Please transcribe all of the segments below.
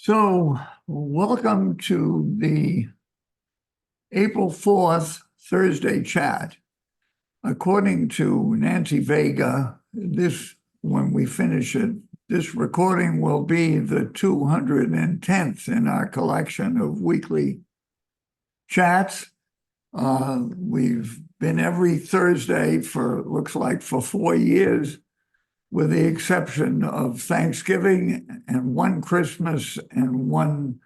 So, welcome to the April 4th Thursday chat. According to Nancy Vega, when we finish it, this recording will be the 210th in our collection of weekly chats. We've been every Thursday looks like for 4 years, with the exception of Thanksgiving and one Christmas and one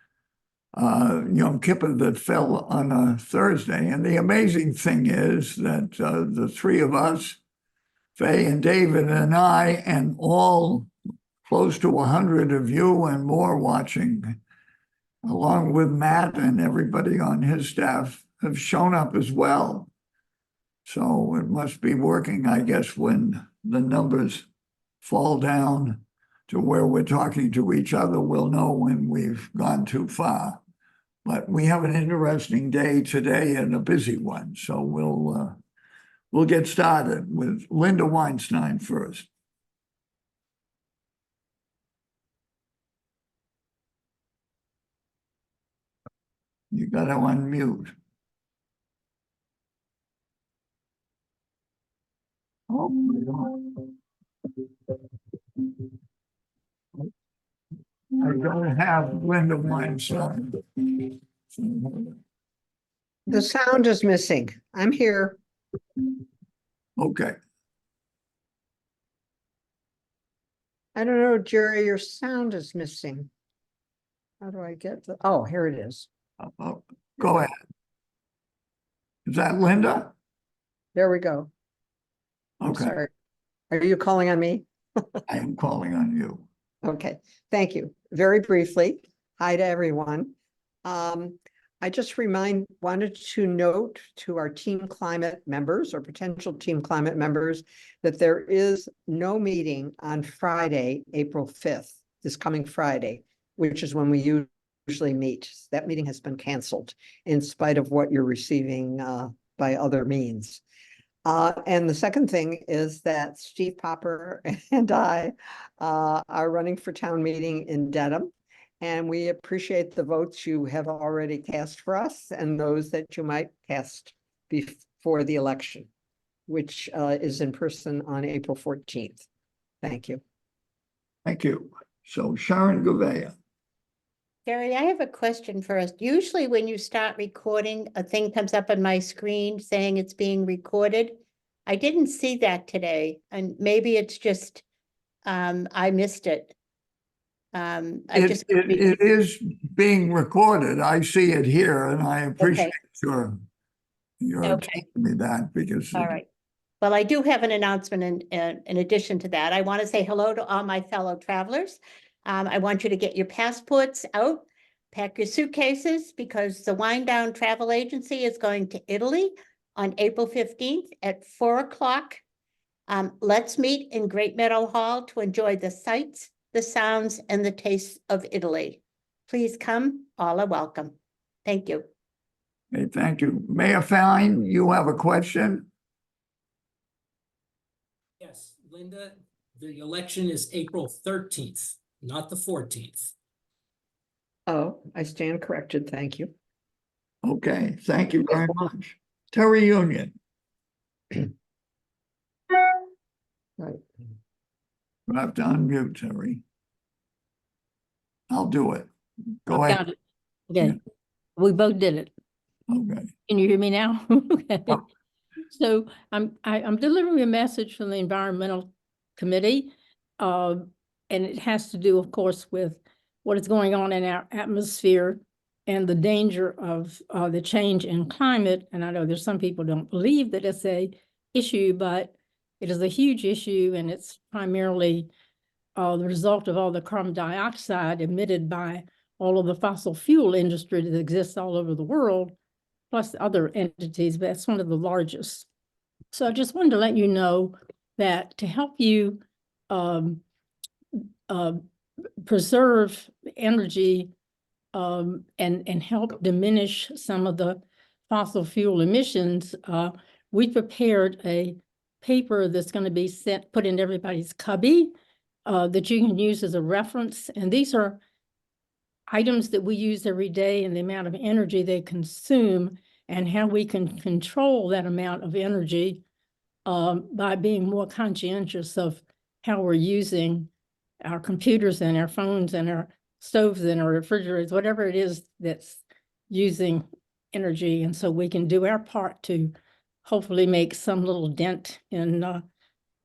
Yom Kippur that fell on a Thursday. And the amazing thing is that the three of us, Faye and David and I, and all close to 100 of you and more watching, along with Matt and everybody on his staff, have shown up as well. So it must be working, I guess, when the numbers fall down to where we're talking to each other, we'll know when we've gone too far. But we have an interesting day today and a busy one, so we'll get started with Linda Weinstein first. You got to unmute. Oh, my God. I don't have Linda Weinstein. The sound is missing. I'm here. Okay. I don't know, Jerry, your sound is missing. How do I get the, oh, here it is. Go ahead. Is that Linda? There we go. I'm Okay. sorry. Are you calling on me? I am calling on you. Okay, thank you. Very briefly, hi to everyone. I just wanted to note to our Team Climate members or potential Team Climate members that there is no meeting on Friday, April 5th, this coming Friday, which is when we usually meet. That meeting has been canceled in spite of what you're receiving by other means. And the second thing is that Steve Popper and I are running for town meeting in Dedham. And we appreciate the votes you have already cast for us and those that you might cast before the election, which is in person on April 14th. Thank you. Thank you. So Sharon Gouveia. Gary, I have a question first. Usually when you start recording, a thing comes up on my screen saying it's being recorded. I didn't see that today, and maybe it's just I missed it. It is being recorded. I see it here, and I appreciate your Okay. telling me that because All right. Well, I do have an announcement in addition to that. I want to say hello to all my fellow travelers. I want you to get your passports out, pack your suitcases, because the Wind Down Travel Agency is going to Italy on April 15th at 4 o'clock. Let's meet in Great Meadow Hall to enjoy the sights, the sounds, and the tastes of Italy. Please come, all are welcome. Thank you. Okay, thank you. Mayor Fine, you have a question? Yes, Linda, the election is April 13th, not the 14th. Oh, I stand corrected. Thank you. Okay, thank you very much. Terry Union. Right. You have to unmute, Terry. I'll do it. Go I've ahead. got it. Okay. Yeah. We both did it. Okay. Can you hear me now? Okay. Yeah. So I'm delivering a message from the Environmental Committee, and it has to do, of course, with what is going on in our atmosphere and the danger of the change in climate. And I know there's some people don't believe that it's a issue, but it is a huge issue, and it's primarily the result of all the carbon dioxide emitted by all of the fossil fuel industry that exists all over the world, plus other entities, but that's one of the largest. So I just wanted to let you know that to help you preserve energy and help diminish some of the fossil fuel emissions, we prepared a paper that's going to be put in everybody's cubby that you can use as a reference. And these are items that we use every day and the amount of energy they consume and how we can control that amount of energy by being more conscientious of how we're using our computers and our phones and our stoves and our refrigerators, whatever it is that's using energy. And so we can do our part to hopefully make some little dent in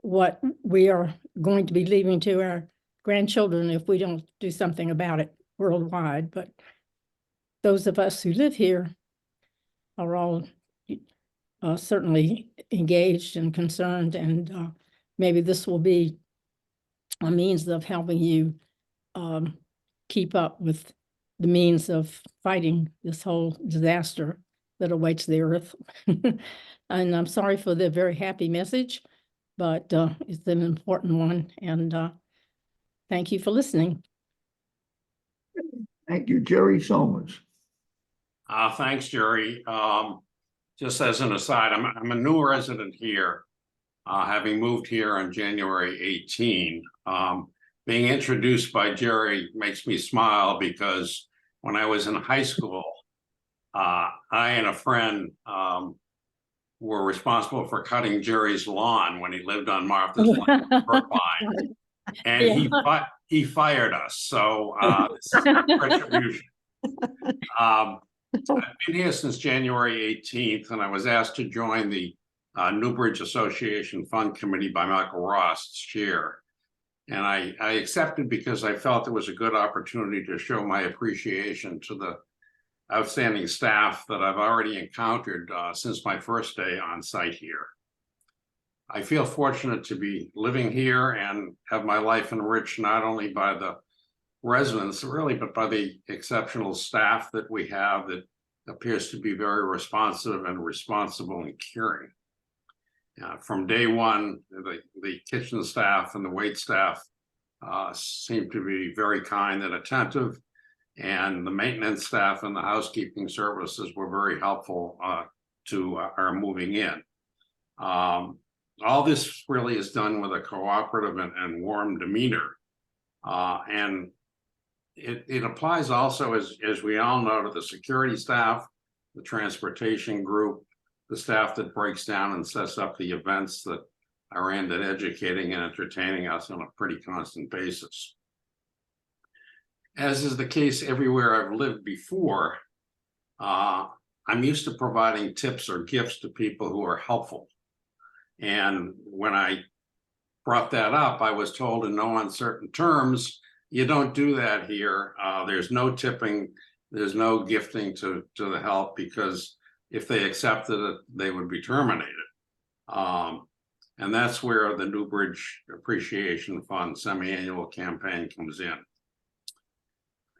what we are going to be leaving to our grandchildren if we don't do something about it worldwide. But those of us who live here are all certainly engaged and concerned, and maybe this will be a means of helping you keep up with the means of fighting this whole disaster that awaits the earth. And I'm sorry for the very happy message, but it's an important one, and thank you for listening. Thank you, Jerry Somers. Thanks, Jerry. Just as an aside, I'm a new resident here, having moved here on January 18. Being introduced by Jerry makes me smile because when I was in high school, I and a friend were responsible for cutting Jerry's lawn when he lived on Martha's Lane, Brookline, and he fired us. So this is retribution. I've been here since January 18th, and I was asked to join the Newbridge Association Fund Committee by Michael Ross, its chair. And I accepted because I felt it was a good opportunity to show my appreciation to the outstanding staff that I've already encountered since my first day on site here. I feel fortunate to be living here and have my life enriched not only by the residents really, but by the exceptional staff that we have that appears to be very responsive and responsible and caring. From day one, the kitchen staff and the wait staff seem to be very kind and attentive, and the maintenance staff and the housekeeping services were very helpful to our moving in. All this really is done with a cooperative and warm demeanor, and it applies also, as we all know, to the security staff, the transportation group, the staff that breaks down and sets up the events that are aimed at educating and entertaining us on a pretty constant basis. As is the case everywhere I've lived before, I'm used to providing tips or gifts to people who are helpful. And when I brought that up, I was told in no uncertain terms, you don't do that here. There's no tipping, there's no gifting to the help, because if they accepted it, they would be terminated. And that's where the Newbridge Appreciation Fund semi-annual campaign comes in.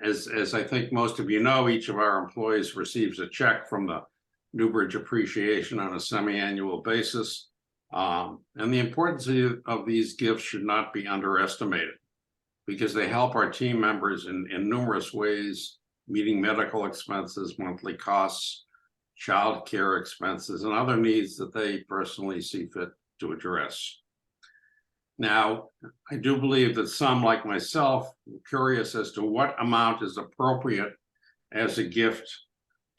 As I think most of you know, each of our employees receives a check from the Newbridge Appreciation on a semi-annual basis. And the importance of these gifts should not be underestimated, because they help our team members in numerous ways, meeting medical expenses, monthly costs, child care expenses, and other needs that they personally see fit to address. Now, I do believe that some, like myself, are curious as to what amount is appropriate as a gift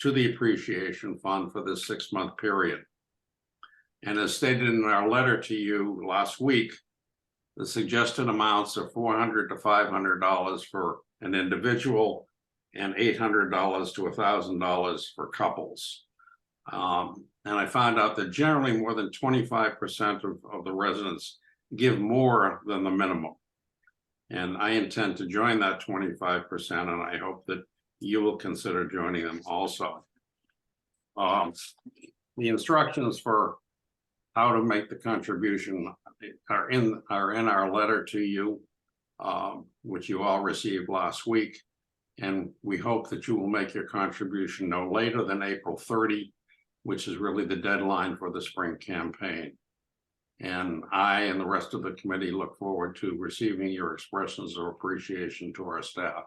to the Appreciation Fund for this 6-month period. And as stated in our letter to you last week, the suggested amounts are $400 to $500 for an individual and $800 to $1,000 for couples. And I found out that generally more than 25% of the residents give more than the minimum. And I intend to join that 25%, and I hope that you will consider joining them also. The instructions for how to make the contribution are in our letter to you, which you all received last week. And we hope that you will make your contribution no later than April 30, which is really the deadline for the spring campaign. And I and the rest of the committee look forward to receiving your expressions of appreciation to our staff.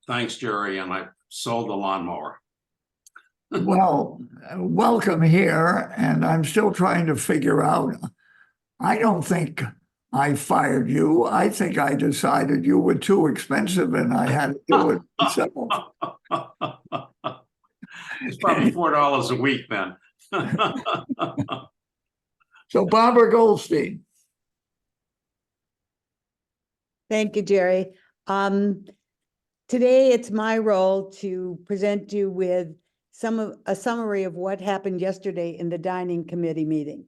Thanks, Jerry, and I sold the lawnmower. Well, welcome here, and I'm still trying to figure out, I don't think I fired you. I think I decided you were too expensive and I had to do it myself. It's probably $4 a week then. So Barbara Goldstein. Thank you, Jerry. Today it's my role to present you with a summary of what happened yesterday in the dining committee meeting.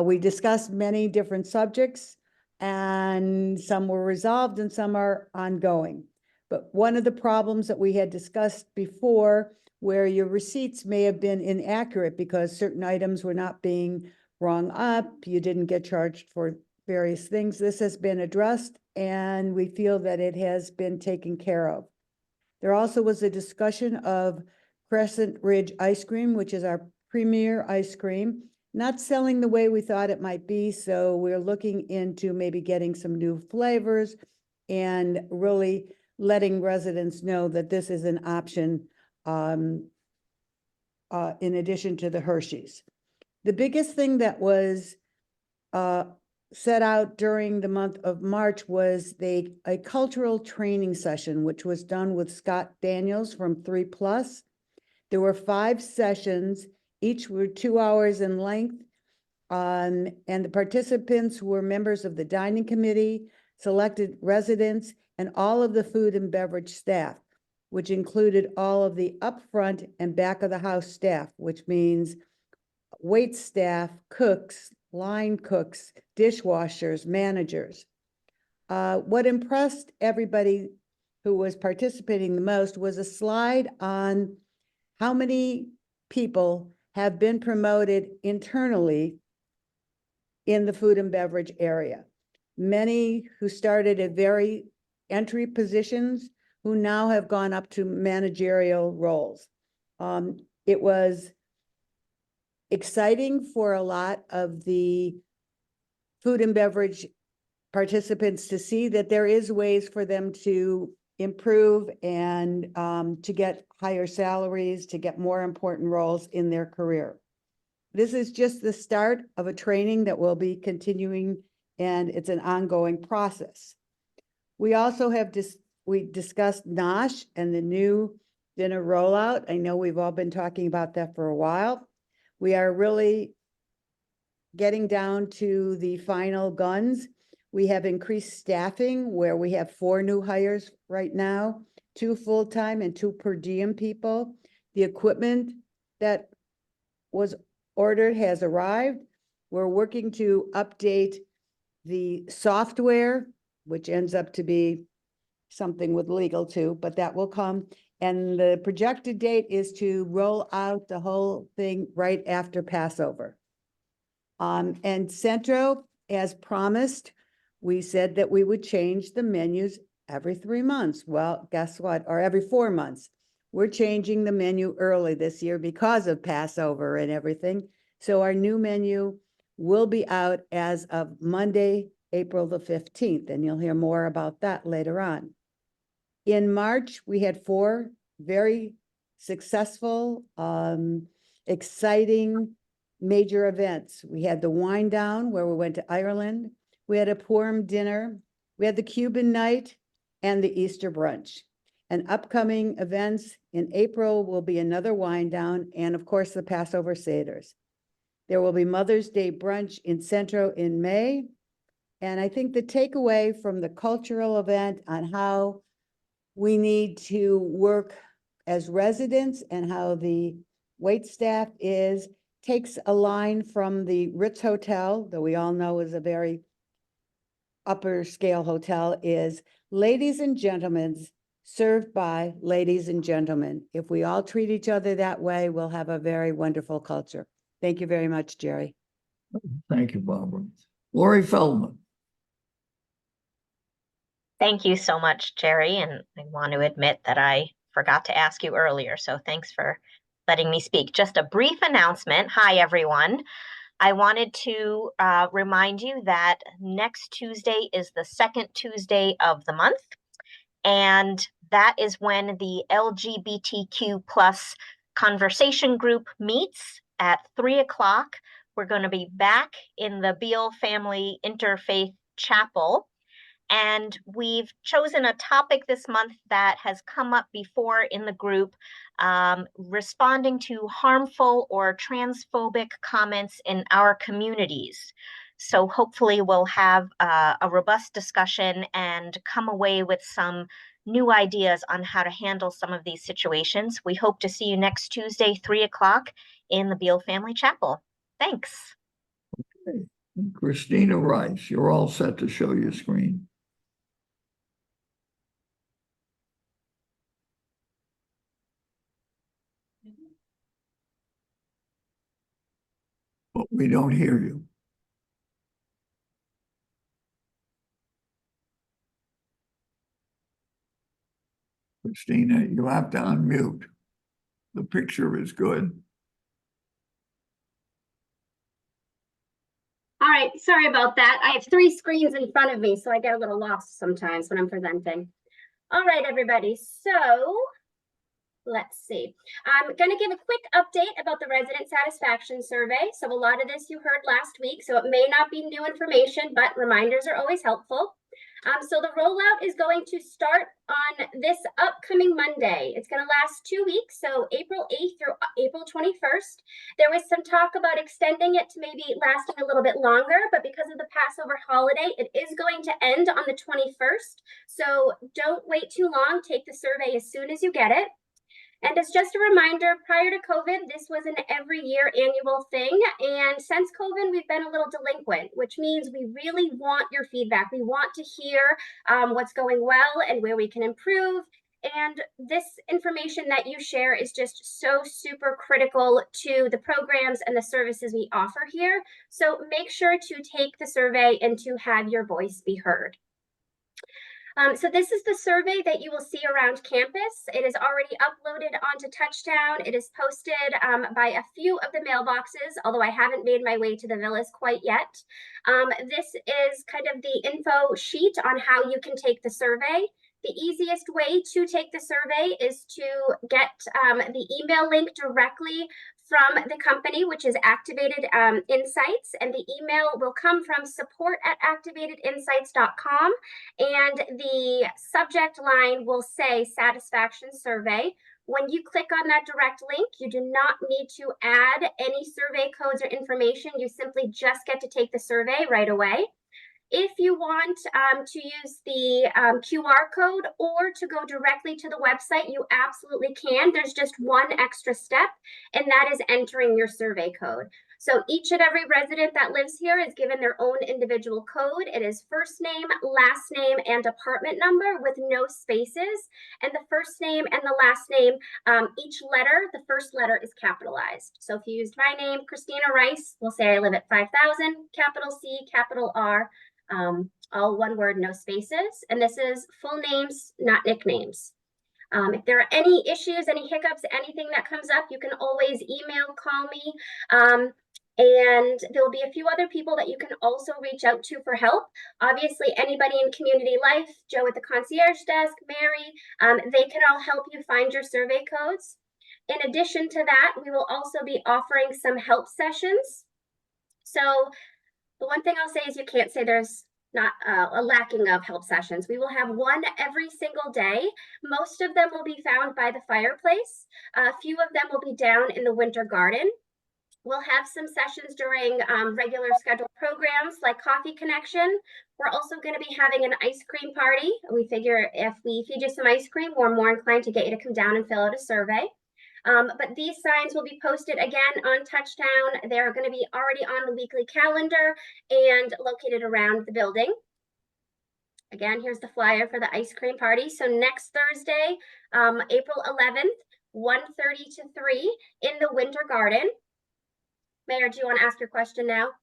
We discussed many different subjects, and some were resolved and some are ongoing. But one of the problems that we had discussed before, where your receipts may have been inaccurate because certain items were not being rung up, you didn't get charged for various things. This has been addressed, and we feel that it has been taken care of. There also was a discussion of Crescent Ridge Ice Cream, which is our premier ice cream, not selling the way we thought it might be. So we're looking into maybe getting some new flavors and really letting residents know that this is an option in addition to the Hershey's. The biggest thing that was set out during the month of March was a cultural training session, which was done with Scott Daniels from 3Plus. There were 5 sessions, each were 2 hours in length. And the participants were members of the dining committee, selected residents, and all of the food and beverage staff, which included all of the upfront and back of the house staff, which means wait staff, cooks, line cooks, dishwashers, managers. What impressed everybody who was participating the most was a slide on how many people have been promoted internally in the food and beverage area. Many who started at very entry positions who now have gone up to managerial roles. It was exciting for a lot of the food and beverage participants to see that there is ways for them to improve and to get higher salaries, to get more important roles in their career. This is just the start of a training that will be continuing, and it's an ongoing process. We also have we discussed NOSH and the new dinner rollout. I know we've all been talking about that for a while. We are really getting down to the final guns. We have increased staffing where we have 4 new hires right now, 2 full-time and 2 per diem people. The equipment that was ordered has arrived. We're working to update the software, which ends up to be something with legal too, but that will come. And the projected date is to roll out the whole thing right after Passover. And Centro, as promised, we said that we would change the menus every 3 months. Well, guess what? Or every 4 months. We're changing the menu early this year because of Passover and everything. So our new menu will be out as of Monday, April the 15th, and you'll hear more about that later on. In March, we had 4 very successful, exciting major events. We had the Wine Down, where we went to Ireland. We had a Purim dinner. We had the Cuban night and the Easter brunch. And upcoming events in April will be another Wine Down and, of course, the Passover Seders. There will be Mother's Day brunch in Centro in May. And I think the takeaway from the cultural event on how we need to work as residents and how the wait staff takes a line from the Ritz Hotel, that we all know is a very upper scale hotel, is ladies and gentlemen, served by ladies and gentlemen. If we all treat each other that way, we'll have a very wonderful culture. Thank you very much, Jerry. Thank you, Barbara. Lori Feldman. Thank you so much, Jerry. And I want to admit that I forgot to ask you earlier. So thanks for letting me speak. Just a brief announcement. Hi, everyone. I wanted to remind you that next Tuesday is the second Tuesday of the month. And that is when the LGBTQ plus conversation group meets at 3 o'clock. We're going to be back in the Beal Family Interfaith Chapel. And we've chosen a topic this month that has come up before in the group, responding to harmful or transphobic comments in our communities. So hopefully we'll have a robust discussion and come away with some new ideas on how to handle some of these situations. We hope to see you next Tuesday, 3 o'clock in the Beal Family Chapel. Thanks. Christina Rice, you're all set to show your screen. But we don't hear you. Christina, you have to unmute. The picture is good. All right, sorry about that. I have 3 screens in front of me, so I get a little lost sometimes when I'm presenting. All right, everybody, so let's see. I'm going to give a quick update about the resident satisfaction survey. So a lot of this you heard last week, so it may not be new information, but reminders are always helpful. So the rollout is going to start on this upcoming Monday. It's going to last 2 weeks, so April 8th through April 21st. There was some talk about extending it to maybe lasting a little bit longer, but because of the Passover holiday, it is going to end on the 21st. So don't wait too long. Take the survey as soon as you get it. And as just a reminder, prior to COVID, this was an every year annual thing. And since COVID, we've been a little delinquent, which means we really want your feedback. We want to hear what's going well and where we can improve. And this information that you share is just so super critical to the programs and the services we offer here. So make sure to take the survey and to have your voice be heard. So this is the survey that you will see around campus. It is already uploaded onto Touchdown. It is posted by a few of the mailboxes, although I haven't made my way to the villas quite yet. This is kind of the info sheet on how you can take the survey. The easiest way to take the survey is to get the email link directly from the company, which is Activated Insights, and the email will come from support@activatedinsights.com, and the subject line will say satisfaction survey. When you click on that direct link, you do not need to add any survey codes or information. You simply just get to take the survey right away. If you want to use the QR code or to go directly to the website, you absolutely can. There's just one extra step, and that is entering your survey code. So each and every resident that lives here is given their own individual code. It is first name, last name, and apartment number with no spaces. And the first name and the last name, each letter, the first letter is capitalized. So if you used my name, Christina Rice, we'll say I live at 5000, capital C, capital R. All one word, no spaces. And this is full names, not nicknames. If there are any issues, any hiccups, anything that comes up, you can always email, call me. And there will be a few other people that you can also reach out to for help. Obviously, anybody in community life, Joe at the concierge desk, Mary, they can all help you find your survey codes. In addition to that, we will also be offering some help sessions. So the one thing I'll say is you can't say there's not a lacking of help sessions. We will have one every single day. Most of them will be found by the fireplace. A few of them will be down in the winter garden. We'll have some sessions during regular scheduled programs like Coffee Connection. We're also going to be having an ice cream party. We figure if we feed you some ice cream, we're more inclined to get you to come down and fill out a survey. But these signs will be posted again on Touchdown. They're going to be already on the weekly calendar and located around the building. Again, here's the flyer for the ice cream party. So next Thursday, April 11th, 1:30 to 3 in the Winter Garden. Mayor, do you want to ask your question now?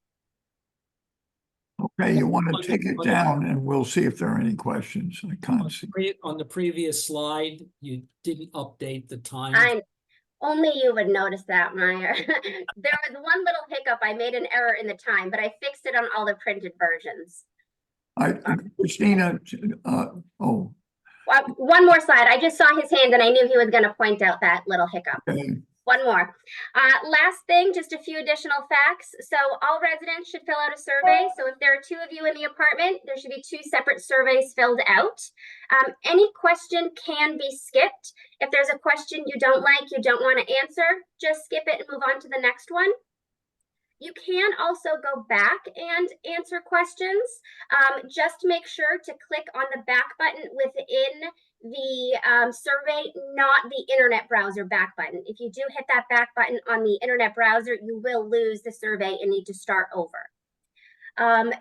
Okay, you want to take it down and we'll see if there are any questions. I can't see. On the previous slide, you didn't update the time. Only you would notice that, Meyer. There was one little hiccup. I made an error in the time, but I fixed it on all the printed versions. Christina, One more slide. I just saw his hand and I knew he was going to point out that little hiccup. okay. One more. Last thing, just a few additional facts. So all residents should fill out a survey. So if there are 2 of you in the apartment, there should be 2 separate surveys filled out. Any question can be skipped. If there's a question you don't like, you don't want to answer, just skip it and move on to the next one. You can also go back and answer questions. Just make sure to click on the back button within the survey, not the internet browser back button. If you do hit that back button on the internet browser, you will lose the survey and need to start over.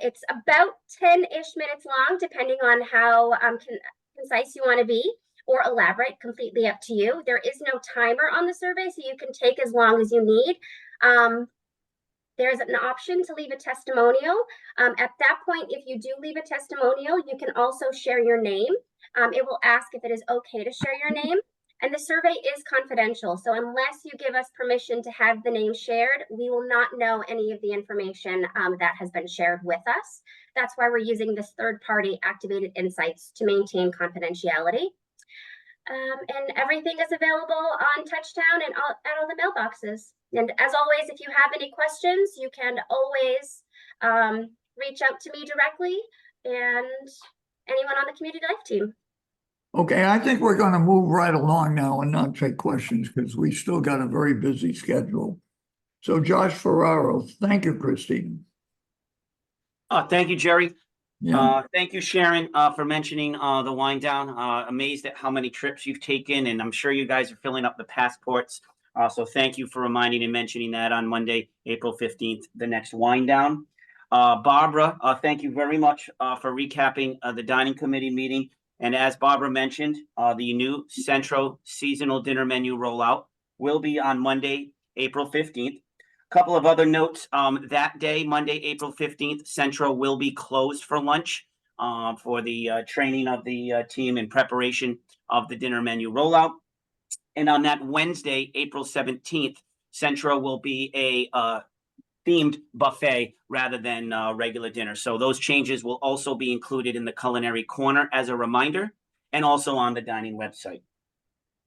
It's about 10-ish minutes long, depending on how concise you want to be or elaborate, completely up to you. There is no timer on the survey, so you can take as long as you need. There's an option to leave a testimonial. At that point, if you do leave a testimonial, you can also share your name. It will ask if it is okay to share your name. And the survey is confidential. So unless you give us permission to have the name shared, we will not know any of the information that has been shared with us. That's why we're using this third-party activated insights to maintain confidentiality. And everything is available on Touchtown and at all the mailboxes. And as always, if you have any questions, you can always reach out to me directly and anyone on the community life team. Okay, I think we're going to move right along now and not take questions because we still got a very busy schedule. So Josh Ferraro, thank you, Christine. Thank you, Jerry. Yeah. Thank you, Sharon, for mentioning the wind down. Amazed at how many trips you've taken, and I'm sure you guys are filling up the passports. So thank you for reminding and mentioning that on Monday, April 15th, the next wind down. Barbara, thank you very much for recapping the dining committee meeting. And as Barbara mentioned, the new Centro seasonal dinner menu rollout will be on Monday, April 15th. Couple of other notes. That day, Monday, April 15th, Centro will be closed for lunch for the training of the team in preparation of the dinner menu rollout. And on that Wednesday, April 17th, Centro will be a themed buffet rather than regular dinner. So those changes will also be included in the culinary corner as a reminder and also on the dining website.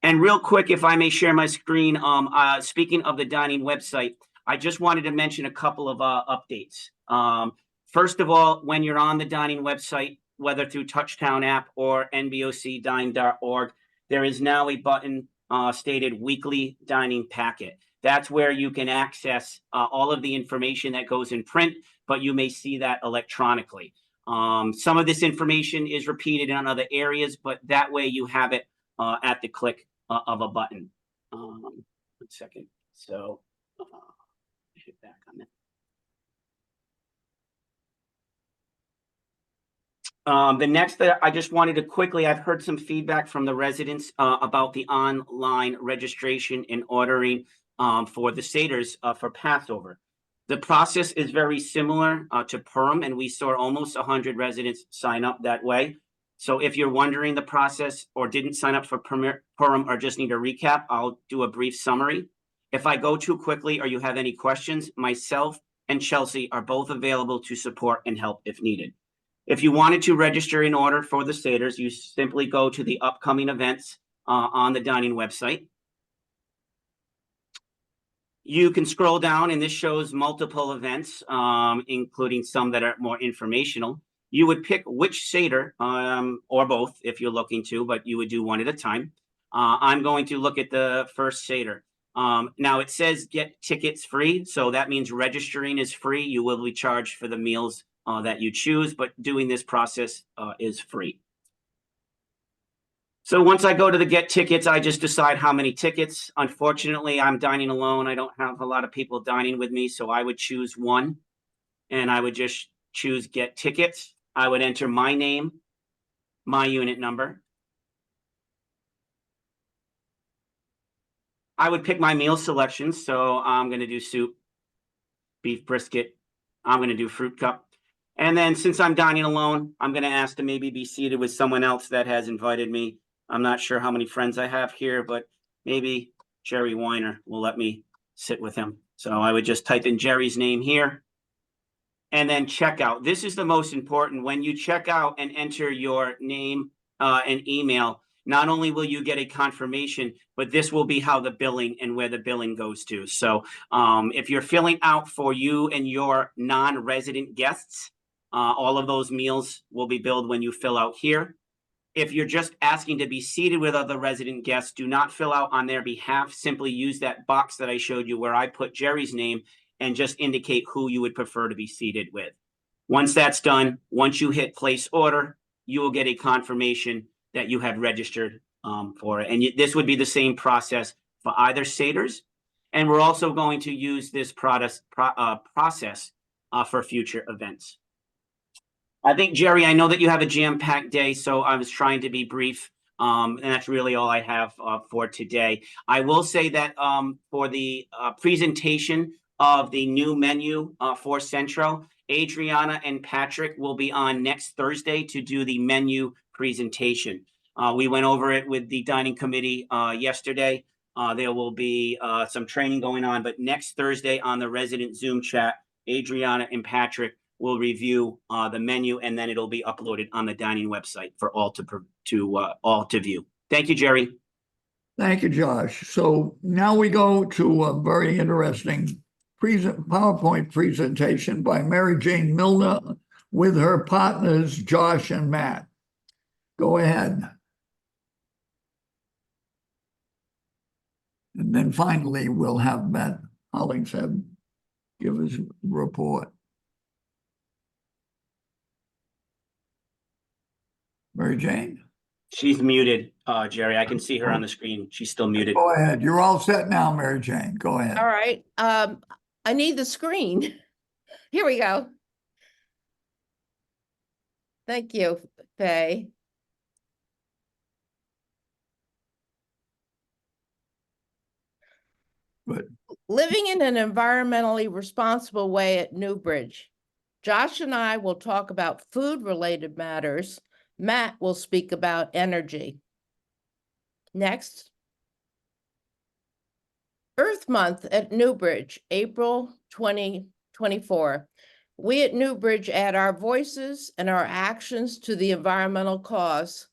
And real quick, if I may share my screen, speaking of the dining website, I just wanted to mention a couple of updates. First of all, when you're on the dining website, whether through Touchtown app or nbocdine.org, there is now a button stated weekly dining packet. That's where you can access all of the information that goes in print, but you may see that electronically. Some of this information is repeated in other areas, but that way you have it at the click of a button. 1 second. So hit back on that. The next that I just wanted to quickly, I've heard some feedback from the residents about the online registration and ordering for the Seders for Passover. The process is very similar to Purim, and we saw almost 100 residents sign up that way. So if you're wondering the process or didn't sign up for Purim or just need a recap, I'll do a brief summary. If I go too quickly or you have any questions, myself and Chelsea are both available to support and help if needed. If you wanted to register in order for the Seders, you simply go to the upcoming events on the dining website. You can scroll down, and this shows multiple events, including some that are more informational. You would pick which Seder, or both if you're looking to, but you would do one at a time. I'm going to look at the first Seder. Now it says get tickets free, so that means registering is free. You will be charged for the meals that you choose, but doing this process is free. So once I go to the get tickets, I just decide how many tickets. Unfortunately, I'm dining alone. I don't have a lot of people dining with me, so I would choose one, and I would just choose get tickets. I would enter my name, my unit number. I would pick my meal selections, so I'm going to do soup, beef brisket. I'm going to do fruit cup. And then since I'm dining alone, I'm going to ask to maybe be seated with someone else that has invited me. I'm not sure how many friends I have here, but maybe Jerry Weiner will let me sit with him. So I would just type in Jerry's name here and then check out. This is the most important. When you check out and enter your name and email, not only will you get a confirmation, but this will be how the billing and where the billing goes to. So if you're filling out for you and your non-resident guests, all of those meals will be billed when you fill out here. If you're just asking to be seated with other resident guests, do not fill out on their behalf. Simply use that box that I showed you where I put Jerry's name and just indicate who you would prefer to be seated with. Once that's done, once you hit place order, you will get a confirmation that you have registered for it. And this would be the same process for either Seder's. And we're also going to use this process for future events. I think, Jerry, I know that you have a jam-packed day, so I was trying to be brief. And that's really all I have for today. I will say that for the presentation of the new menu for Centro, Adriana and Patrick will be on next Thursday to do the menu presentation. We went over it with the dining committee yesterday. There will be some training going on, but next Thursday on the resident Zoom chat, Adriana and Patrick will review the menu, and then it'll be uploaded on the dining website for all to view. Thank you, Jerry. Thank you, Josh. So now we go to a very interesting PowerPoint presentation by Mary Jane Milner with her partners, Josh and Matt. Go ahead. And then finally, we'll have Matt Hollingshead give his report. Mary Jane? She's muted, Jerry. I can see her on the screen. She's still muted. Go ahead. You're all set now, Mary Jane. Go ahead. All right. I need the screen. Here we go. Thank you, Faye. Good. Living in an environmentally responsible way at Newbridge. Josh and I will talk about food-related matters. Matt will speak about energy. Next. Earth Month at Newbridge, April 2024. We at Newbridge add our voices and our actions to the environmental cause,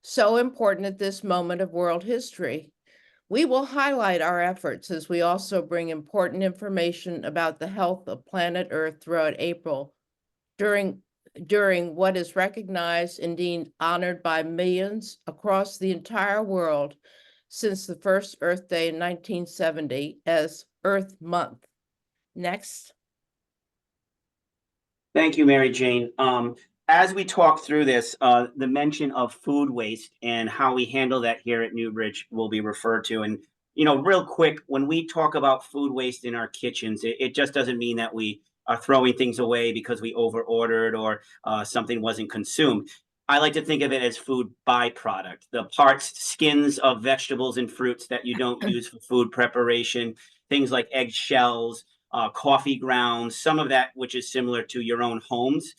so important at this moment of world history. We will highlight our efforts as we also bring important information about the health of planet Earth throughout April, during what is recognized and indeed honored by millions across the entire world since the first Earth Day in 1970 as Earth Month. Next. Thank you, Mary Jane. As we talk through this, the mention of food waste and how we handle that here at Newbridge will be referred to. And, real quick, when we talk about food waste in our kitchens, it just doesn't mean that we are throwing things away because we over-ordered or something wasn't consumed. I like to think of it as food byproduct, the parts, skins of vegetables and fruits that you don't use for food preparation, things like egg shells, coffee grounds, some of that which is similar to your own homes.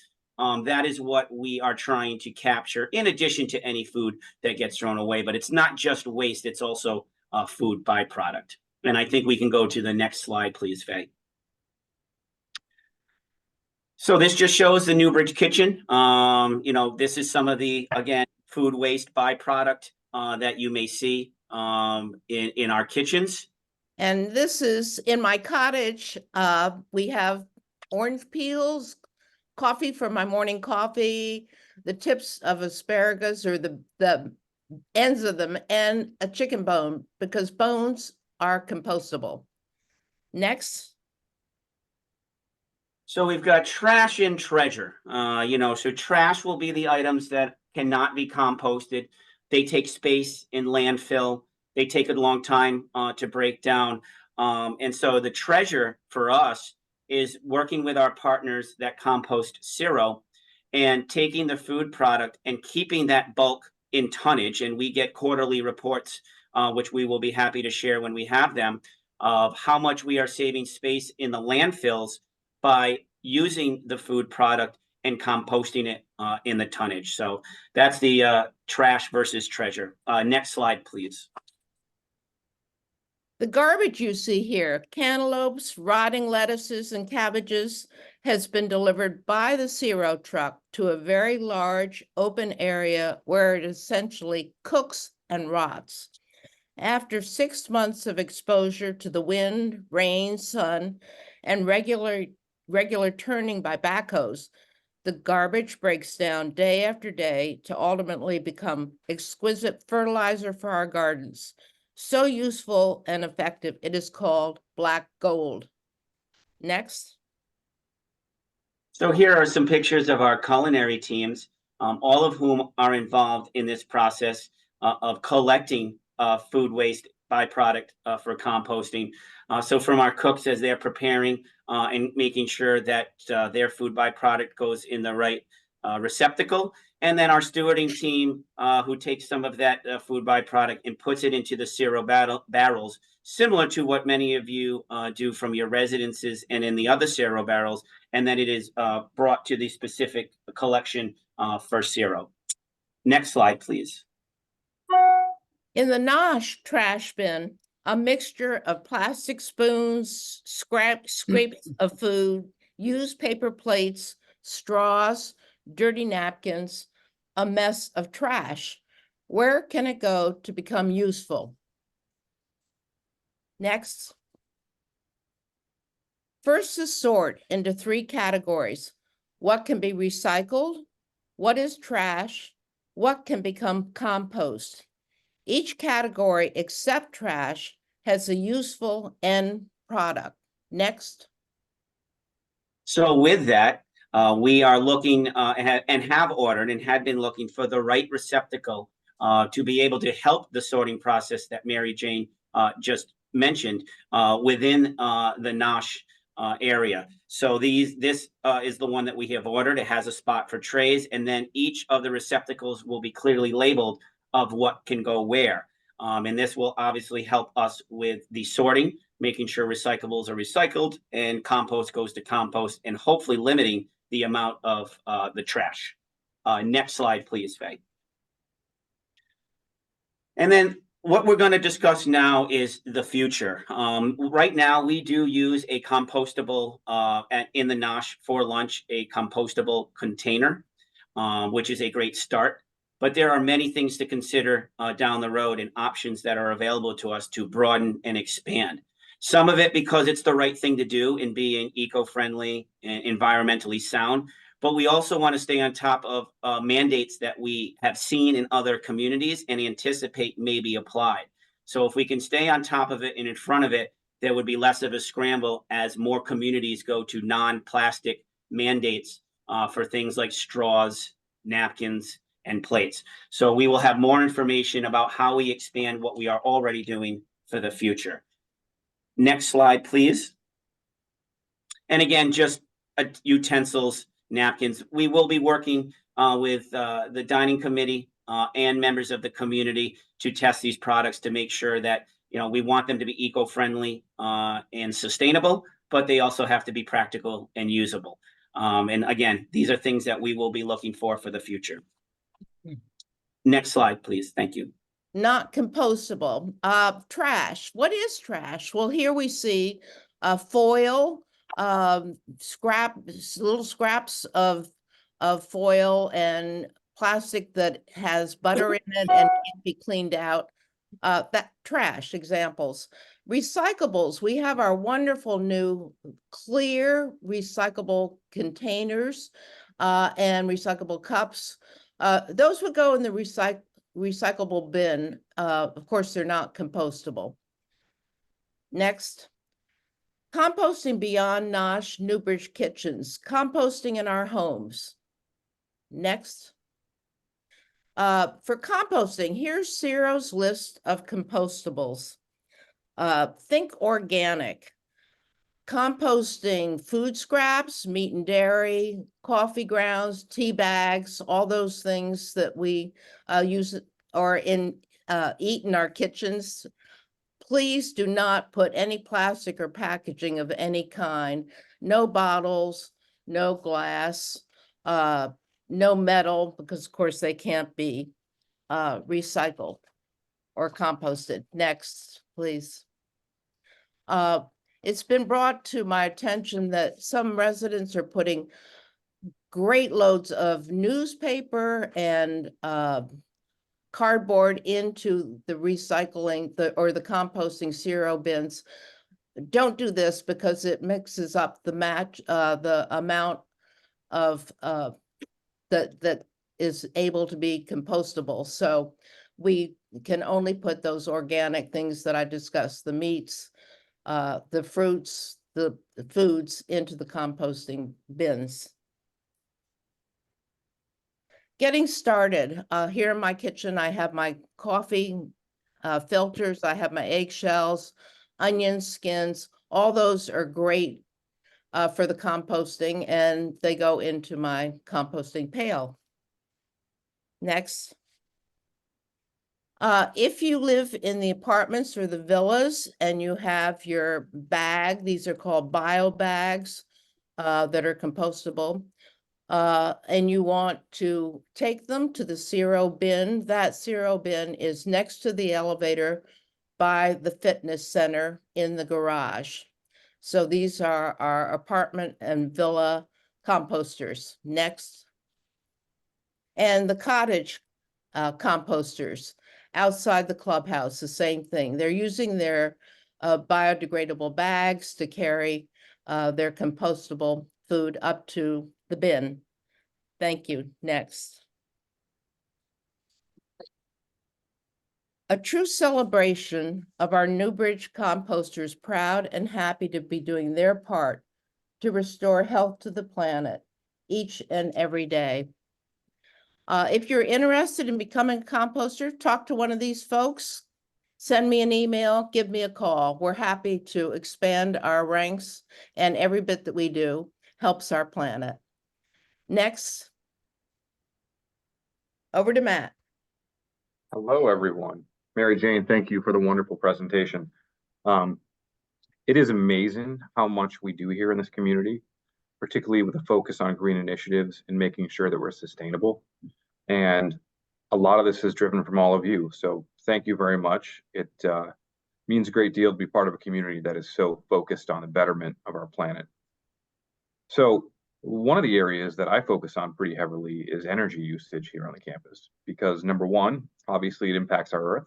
That is what we are trying to capture in addition to any food that gets thrown away. But it's not just waste, it's also food byproduct. And I think we can go to the next slide, please, Faye. So this just shows the Newbridge kitchen. This is some of the, again, food waste byproduct that you may see in our kitchens. And this is in my cottage. We have orange peels, coffee for my morning coffee, the tips of asparagus or the ends of them, and a chicken bone because bones are compostable. Next. So we've got trash and treasure. So trash will be the items that cannot be composted. They take space in landfill. They take a long time to break down. And so the treasure for us is working with our partners that compost Zero and taking the food product and keeping that bulk in tonnage. And we get quarterly reports, which we will be happy to share when we have them, of how much we are saving space in the landfills by using the food product and composting it in the tonnage. So that's the trash versus treasure. Next slide, please. The garbage you see here, cantaloupes, rotting lettuces, and cabbages, has been delivered by the Zero truck to a very large open area where it essentially cooks and rots. After 6 months of exposure to the wind, rain, sun, and regular turning by backhoes, the garbage breaks down day after day to ultimately become exquisite fertilizer for our gardens. So useful and effective, it is called black gold. Next. So here are some pictures of our culinary teams, all of whom are involved in this process of collecting food waste byproduct for composting. So from our cooks as they're preparing and making sure that their food byproduct goes in the right receptacle. And then our stewarding team who takes some of that food byproduct and puts it into the Sero barrels, similar to what many of you do from your residences and in the other Sero barrels, and then it is brought to the specific collection for Sero. Next slide, please. In the Nosh trash bin, a mixture of plastic spoons, scraps of food, used paper plates, straws, dirty napkins, a mess of trash. Where can it go to become useful? Next. First is sort into 3 categories. What can be recycled? What is trash? What can become compost? Each category except trash has a useful end product. Next. So with that, we are looking and have ordered and had been looking for the right receptacle to be able to help the sorting process that Mary Jane just mentioned within the Nosh area. So this is the one that we have ordered. It has a spot for trays, and then each of the receptacles will be clearly labeled of what can go where. And this will obviously help us with the sorting, making sure recyclables are recycled and compost goes to compost, and hopefully limiting the amount of the trash. Next slide, please, Faye. And then what we're going to discuss now is the future. Right now, we do use a compostable, in the Nosh for lunch, a compostable container, which is a great start. But there are many things to consider down the road and options that are available to us to broaden and expand. Some of it because it's the right thing to do in being eco-friendly and environmentally sound. But we also want to stay on top of mandates that we have seen in other communities and anticipate may be applied. So if we can stay on top of it and in front of it, there would be less of a scramble as more communities go to non-plastic mandates for things like straws, napkins, and plates. So we will have more information about how we expand what we are already doing for the future. Next slide, please. And again, just utensils, napkins. We will be working with the dining committee and members of the community to test these products to make sure that, you know, we want them to be eco-friendly and sustainable, but they also have to be practical and usable. And again, these are things that we will be looking for the future. Next slide, please. Thank you. Not compostable. Trash. What is trash? Well, here we see foil, little scraps of foil and plastic that has butter in it and can't be cleaned out. That trash examples. Recyclables. We have our wonderful new clear recyclable containers and recyclable cups. Those would go in the recyclable bin. Of course, they're not compostable. Next. Composting beyond Nosh Newbridge kitchens. Composting in our homes. Next. For composting, here's Sero's list of compostables. Think organic. Composting food scraps, meat and dairy, coffee grounds, tea bags, all those things that we use or eat in our kitchens. Please do not put any plastic or packaging of any kind. No bottles, no glass, no metal, because of course they can't be recycled or composted. Next, please. It's been brought to my attention that some residents are putting great loads of newspaper and cardboard into the recycling, or the composting zero bins. Don't do this because it mixes up the amount of, that is able to be compostable. So we can only put those organic things that I discussed, the meats, the fruits, the foods into the composting bins. Getting started, here in my kitchen, I have my coffee filters, I have my eggshells, onion skins, all those are great for the composting, and they go into my composting pail. Next. If you live in the apartments or the villas and you have your bag, these are called bio bags that are compostable, and you want to take them to the zero bin, that zero bin is next to the elevator by the fitness center in the garage. So these are our apartment and villa composters. Next. And the cottage composters outside the clubhouse, the same thing. They're using their biodegradable bags to carry their compostable food up to the bin. Thank you. Next. A true celebration of our Newbridge composters, proud and happy to be doing their part to restore health to the planet each and every day. If you're interested in becoming a composter, talk to one of these folks, send me an email, give me a call. We're happy to expand our ranks, and every bit that we do helps our planet. Next. Over to Matt. Hello, everyone. Mary Jane, thank you for the wonderful presentation. It is amazing how much we do here in this community, particularly with a focus on green initiatives and making sure that we're sustainable. And a lot of this is driven from all of you. So thank you very much. It means a great deal to be part of a community that is so focused on the betterment of our planet. So one of the areas that I focus on pretty heavily is energy usage here on the campus, because number one, obviously it impacts our Earth,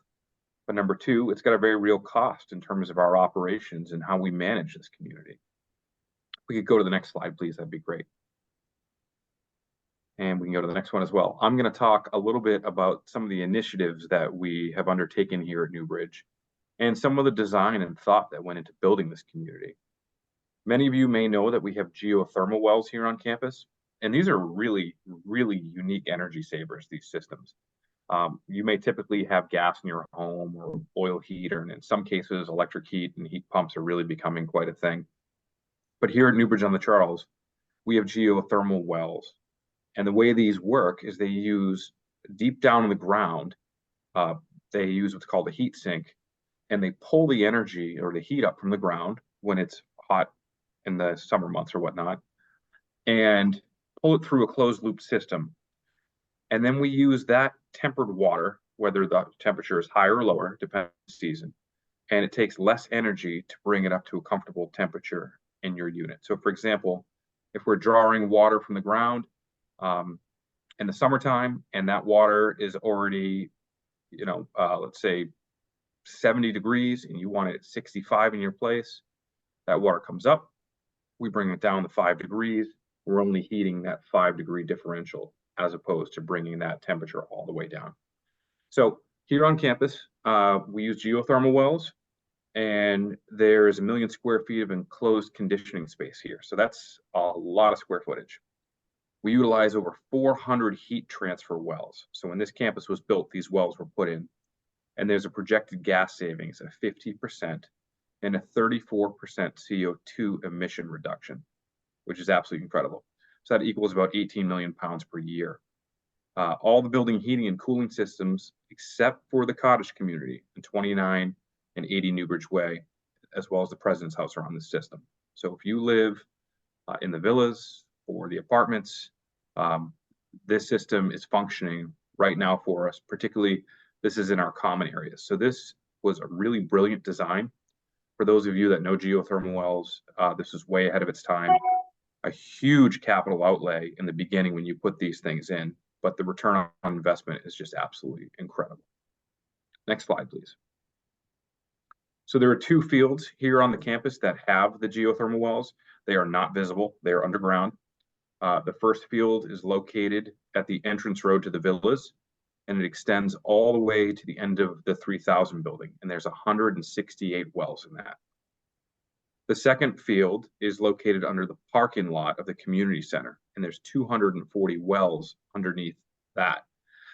but number two, it's got a very real cost in terms of our operations and how we manage this community. If we could go to the next slide, please, that'd be great. And we can go to the next one as well. I'm going to talk a little bit about some of the initiatives that we have undertaken here at Newbridge and some of the design and thought that went into building this community. Many of you may know that we have geothermal wells here on campus, and these are really, really unique energy savers, these systems. You may typically have gas in your home or oil heater, and in some cases, electric heat and heat pumps are really becoming quite a thing. But here at Newbridge on the Charles, we have geothermal wells. And the way these work is they use deep down in the ground, they use what's called a heat sink, and they pull the energy or the heat up from the ground when it's hot in the summer months or whatnot, and pull it through a closed loop system. And then we use that tempered water, whether the temperature is higher or lower, depending on the season, and it takes less energy to bring it up to a comfortable temperature in your unit. So for example, if we're drawing water from the ground in the summertime, and that water is already, let's say 70 degrees, and you want it at 65 in your place, that water comes up, we bring it down to 5 degrees, we're only heating that 5-degree differential as opposed to bringing that temperature all the way down. So here on campus, we use geothermal wells, and there's 1 million square feet of enclosed conditioning space here. So that's a lot of square footage. We utilize over 400 heat transfer wells. So when this campus was built, these wells were put in, and there's a projected gas savings of 50% and a 34% CO2 emission reduction, which is absolutely incredible. So that equals about 18 million pounds per year. All the building heating and cooling systems, except for the cottage community in 29 and 80 Newbridge Way, as well as the President's House, are on this system. So if you live in the villas or the apartments, this system is functioning right now for us. Particularly, this is in our common areas. So this was a really brilliant design. For those of you that know geothermal wells, this is way ahead of its time. A huge capital outlay in the beginning when you put these things in. but the return on investment is just absolutely incredible. Next slide, please. So there are 2 fields here on the campus that have the geothermal wells. They are not visible, they are underground. The first field is located at the entrance road to the villas, and it extends all the way to the end of the 3000 building, and there's 168 wells in that. The second field is located under the parking lot of the community center, and there's 240 wells underneath that.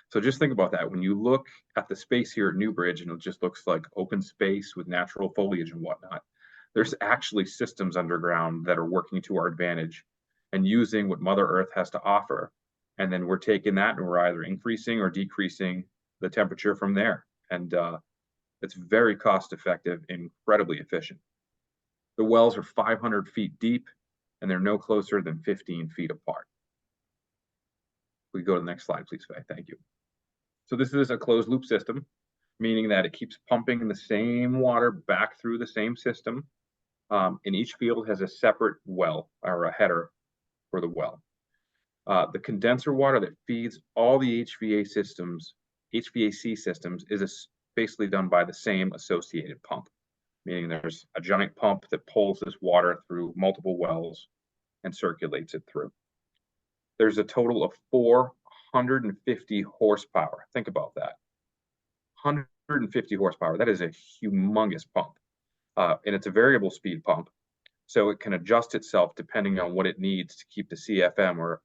So just think about that. When you look at the space here at Newbridge, and it just looks like open space with natural foliage and whatnot, there's actually systems underground that are working to our advantage and using what Mother Earth has to offer. And then we're taking that and we're either increasing or decreasing the temperature from there. And it's very cost effective, incredibly efficient. The wells are 500 feet deep and they're no closer than 15 feet apart. We go to the next slide, please, Faye. Thank you. So this is a closed loop system, meaning that it keeps pumping the same water back through the same system. And each field has a separate well or a header for the well. The condenser water that feeds all the HVAC systems is basically done by the same associated pump, meaning there's a giant pump that pulls this water through multiple wells and circulates it through. There's a total of 450 horsepower. Think about that. 150 horsepower. That is a humongous pump. And it's a variable speed pump, so it can adjust itself depending on what it needs to keep the CFM or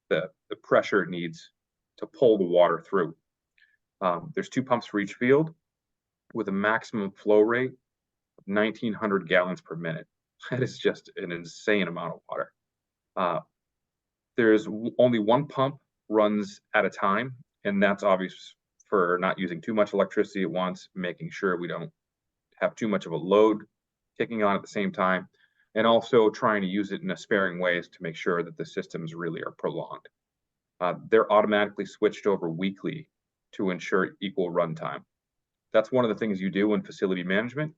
the pressure it needs to pull the water through. There's 2 pumps for each field with a maximum flow rate of 1,900 gallons per minute. That is just an insane amount of water. There's only 1 pump runs at a time, and that's obvious for not using too much electricity at once, making sure we don't have too much of a load kicking on at the same time, and also trying to use it in a sparing ways to make sure that the systems really are prolonged. They're automatically switched over weekly to ensure equal runtime. That's one of the things you do in facility management.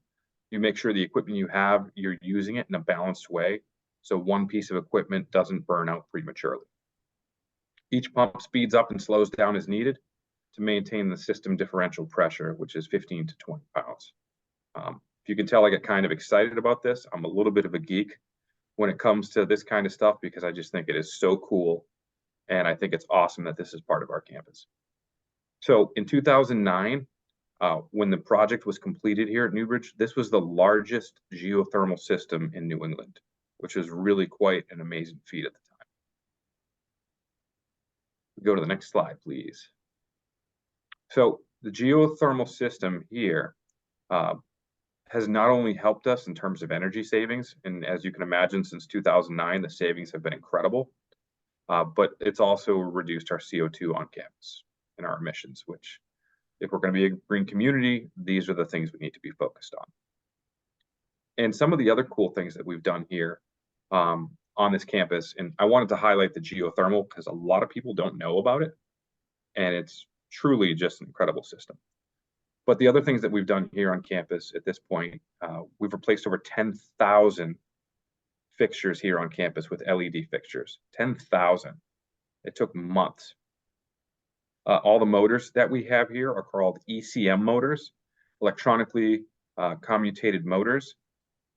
You make sure the equipment you have, you're using it in a balanced way, so one piece of equipment doesn't burn out prematurely. Each pump speeds up and slows down as needed to maintain the system differential pressure, which is 15 to 20 pounds. If you can tell, I get kind of excited about this. I'm a little bit of a geek when it comes to this kind of stuff because I just think it is so cool. And I think it's awesome that this is part of our campus. So in 2009, when the project was completed here at Newbridge, this was the largest geothermal system in New England, which is really quite an amazing feat at the time. Go to the next slide, please. So the geothermal system here has not only helped us in terms of energy savings, and as you can imagine, since 2009, the savings have been incredible, but it's also reduced our CO2 on campus and our emissions, which if we're going to be a green community, these are the things we need to be focused on. And some of the other cool things that we've done here on this campus, and I wanted to highlight the geothermal because a lot of people don't know about it, and it's truly just an incredible system. But the other things that we've done here on campus at this point, we've replaced over 10,000 fixtures here on campus with LED fixtures. 10,000. It took months. All the motors that we have here are called ECM motors, electronically commutated motors,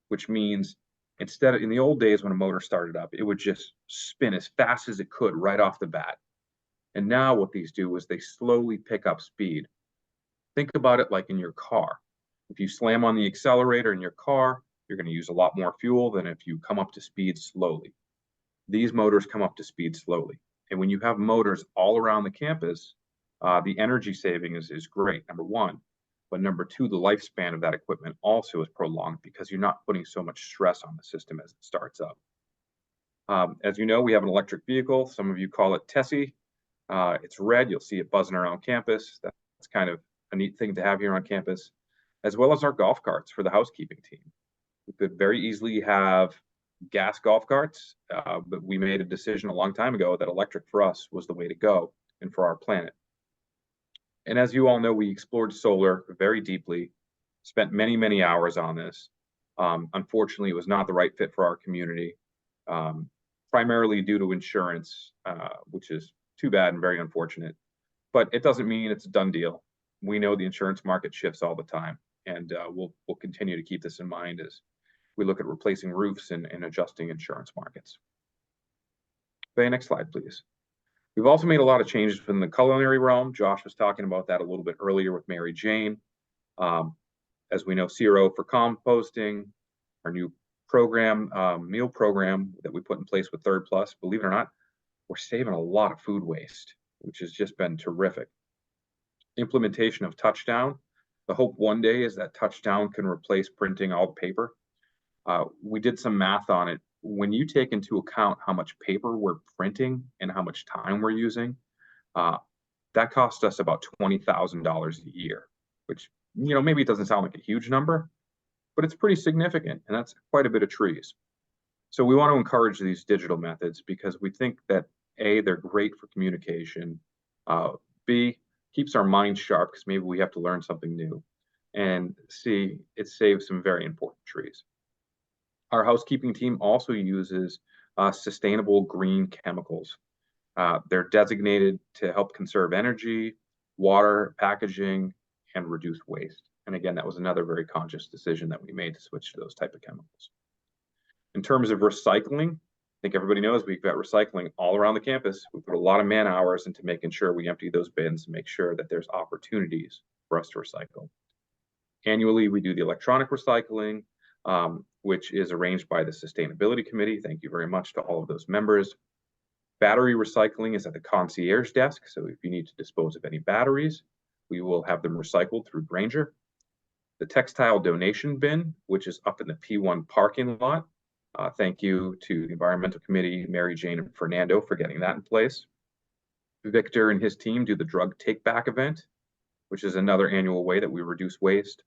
which means instead of in the old days when a motor started up, it would just spin as fast as it could right off the bat. And now what these do is they slowly pick up speed. Think about it like in your car. If you slam on the accelerator in your car, you're going to use a lot more fuel than if you come up to speed slowly. These motors come up to speed slowly. And when you have motors all around the campus, the energy saving is great, number one. But number two, the lifespan of that equipment also is prolonged because you're not putting so much stress on the system as it starts up. As you know, we have an electric vehicle. Some of you call it Tessie. It's red. You'll see it buzzing around campus. That's kind of a neat thing to have here on campus, as well as our golf carts for the housekeeping team. We could very easily have gas golf carts, but we made a decision a long time ago that electric for us was the way to go and for our planet. And as you all know, we explored solar very deeply, spent many, many hours on this. Unfortunately, it was not the right fit for our community, primarily due to insurance, which is too bad and very unfortunate, but it doesn't mean it's a done deal. We know the insurance market shifts all the time, and we'll continue to keep this in mind as we look at replacing roofs and adjusting insurance markets. Okay, next slide, please. We've also made a lot of changes in the culinary realm. Josh was talking about that a little bit earlier with Mary Jane. As we know, CRO for composting, our new program, meal program that we put in place with Third Plus, believe it or not, we're saving a lot of food waste, which has just been terrific. Implementation of Touchdown. The hope one day is that Touchdown can replace printing all the paper. We did some math on it. When you take into account how much paper we're printing and how much time we're using, that costs us about $20,000 a year, which, you know, maybe it doesn't sound like a huge number, but it's pretty significant, and that's quite a bit of trees. So we want to encourage these digital methods because we think that A, they're great for communication, B, keeps our minds sharp because maybe we have to learn something new, and C, it saves some very important trees. Our housekeeping team also uses sustainable green chemicals. They're designated to help conserve energy, water, packaging, and reduce waste. And again, that was another very conscious decision that we made to switch to those type of chemicals. In terms of recycling, I think everybody knows we've got recycling all around the campus. We put a lot of man hours into making sure we empty those bins and make sure that there's opportunities for us to recycle. Annually, we do the electronic recycling, which is arranged by the Sustainability Committee. Thank you very much to all of those members. Battery recycling is at the concierge desk. So if you need to dispose of any batteries, we will have them recycled through Granger. The textile donation bin, which is up in the P1 parking lot. Thank you to the Environmental Committee, Mary Jane and Fernando for getting that in place. Victor and his team do the drug take back event, which is another annual way that we reduce waste.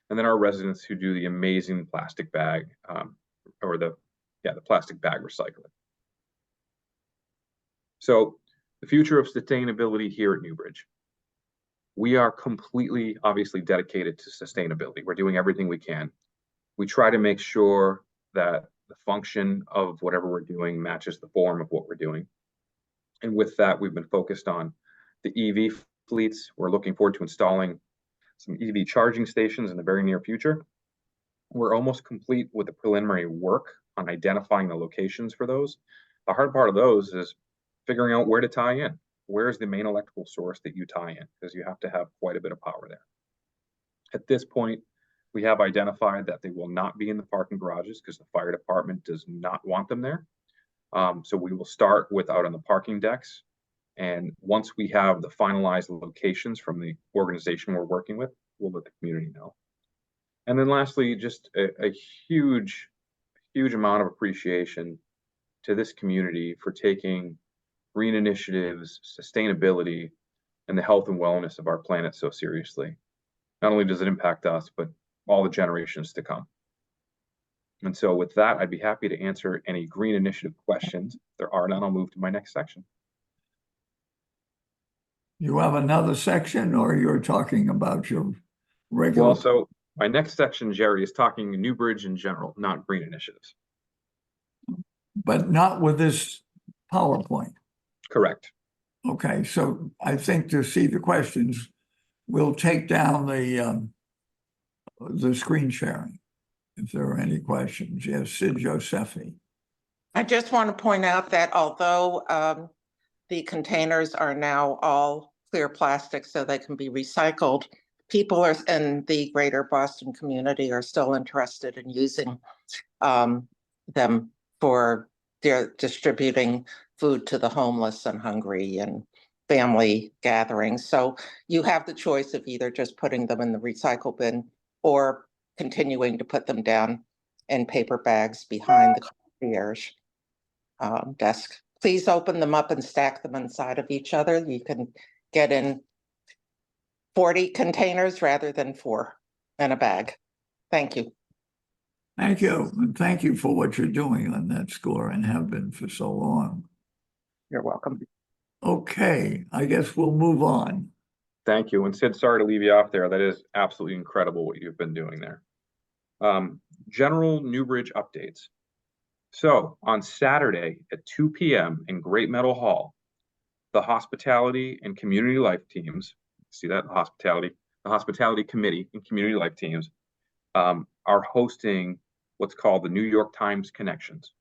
And then our residents who do the amazing plastic bag, the plastic bag recycling. So the future of sustainability here at Newbridge. We are completely, obviously, dedicated to sustainability. We're doing everything we can. We try to make sure that the function of whatever we're doing matches the form of what we're doing. And with that, we've been focused on the EV fleets. We're looking forward to installing some EV charging stations in the very near future. We're almost complete with the preliminary work on identifying the locations for those. The hard part of those is figuring out where to tie in. Where's the main electrical source that you tie in? Because you have to have quite a bit of power there. At this point, we have identified that they will not be in the parking garages because the fire department does not want them there. So we will start with out on the parking decks. And once we have the finalized locations from the organization we're working with, we'll let the community know. And then lastly, just a huge amount of appreciation to this community for taking green initiatives, sustainability, and the health and wellness of our planet so seriously. Not only does it impact us, but all the generations to come. And so with that, I'd be happy to answer any green initiative questions. If there are none, I'll move to my next section. You have another section, or you're talking about your regular? Well, so my next section, Jerry, is talking Newbridge in general, not green initiatives. But not with this PowerPoint. Correct. Okay, so I think to see the questions, we'll take down the screen sharing. If there are any questions, yes, Sid Josephi. I just want to point out that although the containers are now all clear plastic so they can be recycled, people in the greater Boston community are still interested in using them for distributing food to the homeless and hungry and family gatherings. So you have the choice of either just putting them in the recycle bin or continuing to put them down in paper bags behind the concierge desk. Please open them up and stack them inside of each other. You can get in 40 containers rather than 4 in a bag. Thank you. Thank you, and thank you for what you're doing on that score and have been for so long. You're welcome. Okay, I guess we'll move on. Thank you. And Sid, sorry to leave you off there. That is absolutely incredible what you've been doing there. General Newbridge updates. So on Saturday at 2 p.m. in Great Meadow Hall, The hospitality and community life teams, see that, the hospitality committee and community life teams are hosting what's called the New York Times Connections.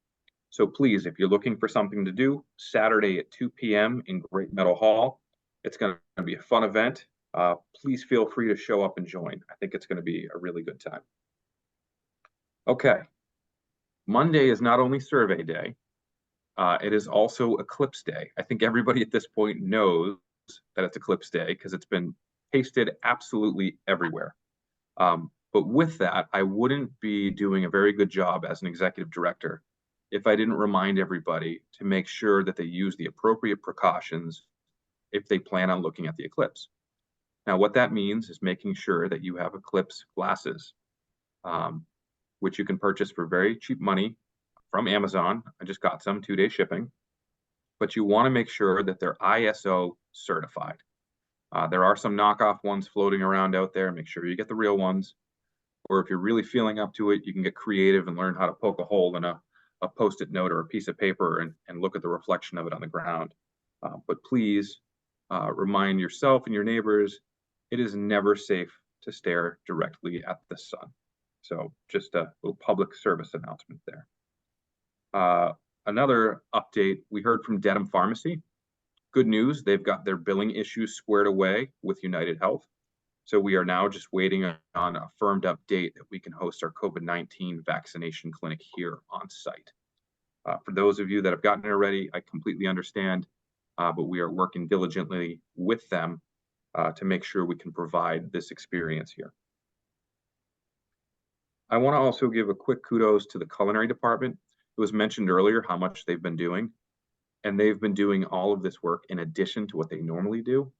So please, if you're looking for something to do, Saturday at 2 p.m. in Great Meadow Hall, it's going to be a fun event. Please feel free to show up and join. I think it's going to be a really good time. Okay. Monday is not only survey day, it is also Eclipse Day. I think everybody at this point knows that it's Eclipse Day because it's been pasted absolutely everywhere. But with that, I wouldn't be doing a very good job as an executive director if I didn't remind everybody to make sure that they use the appropriate precautions if they plan on looking at the eclipse. Now, what that means is making sure that you have eclipse glasses, which you can purchase for very cheap money from Amazon. I just got some 2-day shipping, but you want to make sure that they're ISO certified. There are some knockoff ones floating around out there. Make sure you get the real ones. Or if you're really feeling up to it, you can get creative and learn how to poke a hole in a Post-it note or a piece of paper and look at the reflection of it on the ground. But please remind yourself and your neighbors, it is never safe to stare directly at the sun. So just a little public service announcement there. Another update, we heard from Dedham Pharmacy. Good news, they've got their billing issues squared away with United Health. So we are now just waiting on a firmed up date that we can host our COVID-19 vaccination clinic here on site. For those of you that have gotten it already, I completely understand, but we are working diligently with them to make sure we can provide this experience here. I want to also give a quick kudos to the culinary department. It was mentioned earlier how much they've been doing, and they've been doing all of this work in addition to what they normally do,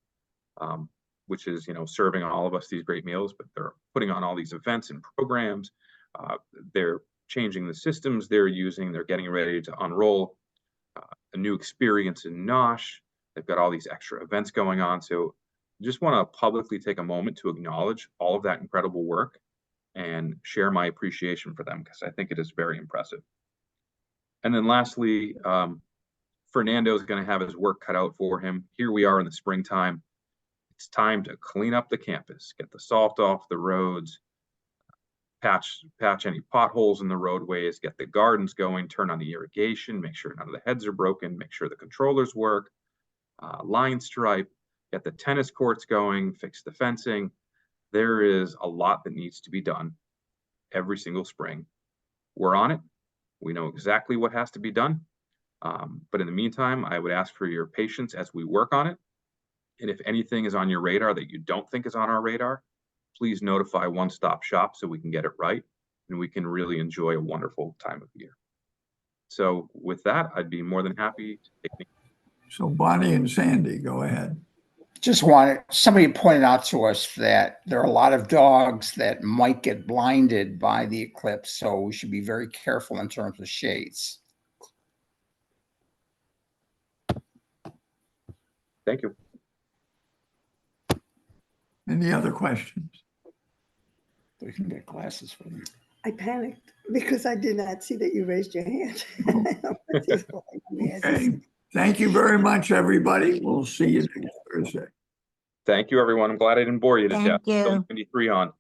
which is, you know, serving all of us these great meals, but they're putting on all these events and programs. They're changing the systems they're using. They're getting ready to unroll a new experience in Nosh. They've got all these extra events going on. So just want to publicly take a moment to acknowledge all of that incredible work and share my appreciation for them, because I think it is very impressive. And then lastly, Fernando is going to have his work cut out for him. Here we are in the springtime. It's time to clean up the campus, get the salt off the roads, patch any potholes in the roadways, get the gardens going, turn on the irrigation, make sure none of the heads are broken, make sure the controllers work, line stripe, get the tennis courts going, fix the fencing. There is a lot that needs to be done every single spring. We're on it. We know exactly what has to be done. But in the meantime, I would ask for your patience as we work on it. And if anything is on your radar that you don't think is on our radar, please notify One Stop Shop so we can get it right and we can really enjoy a wonderful time of year. So with that, I'd be more than happy to take things. So Bonnie and Sandy, go ahead. Just wanted, somebody pointed out to us that there are a lot of dogs that might get blinded by the eclipse, so we should be very careful in terms of shades. Thank you. Any other questions? We can get glasses for them. I panicked because I did not see that you raised your hand. Okay. Thank you very much, everybody. We'll see you next Thursday. Thank you, everyone. I'm glad I didn't bore you to death. Thank you. Still 93 on.